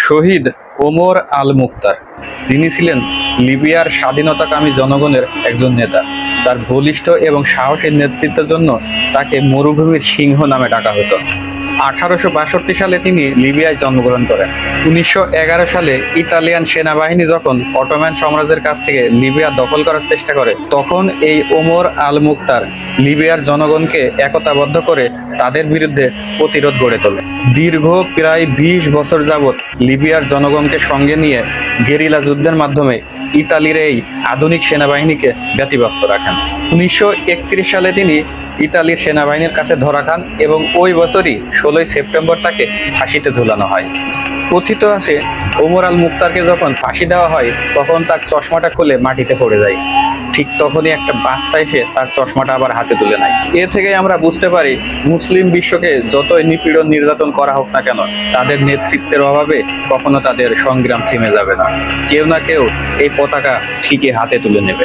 শহীদ ওমর আল মুখতার, যিনি ছিলেন লিবিয়ার স্বাধীনতাকামী জনগণের একজন নেতা। তার বলিষ্ঠ এবং সাহসী নেতৃত্বের জন্য তাকে মরুভূমির সিংহ নামে ডাকা হতো। 1862 সালে তিনি লিবিয়ায় জন্মগ্রহণ করেন। 1911 সালে ইতালিয়ান সেনাবাহিনী যখন অটোম্যান সাম্রাজ্যের কাছ থেকে লিবিয়া দখল করার চেষ্টা করে, তখন এই ওমর আল মুখতার লিবিয়ার জনগণকে একতাবদ্ধ করে তাদের বিরুদ্ধে প্রতিরোধ গড়ে তোলে। দীর্ঘ প্রায় 20 বছর যাবৎ লিবিয়ার জনগণকে সঙ্গে নিয়ে গেরিলা যুদ্ধের মাধ্যমে ইতালির এই আধুনিক সেনাবাহিনীকে ব্যতিব্যস্ত রাখেন। 1931 সালে তিনি ইতালির সেনাবাহিনীর কাছে ধরা খান এবং ওই বছরই 16 সেপ্টেম্বর তাকে ফাঁসিতে ঝুলানো হয়। কথিত আছে, ওমর আল মুখতারকে যখন ফাঁসি দেওয়া হয় তখন তার চশমাটা খুলে মাটিতে পড়ে যায়। ঠিক তখনই একটা বাচ্চা এসে তার চশমাটা আবার হাতে তুলে নেয়। এ থেকে আমরা বুঝতে পারি, মুসলিম বিশ্বকে যতই নিপীড়ন নির্যাতন করা হোক না কেন, তাদের নেতৃত্বের অভাবে কখনো তাদের সংগ্রাম থেমে যাবে না। কেউ না কেউ এই পতাকা ঠিকই হাতে তুলে নেবে।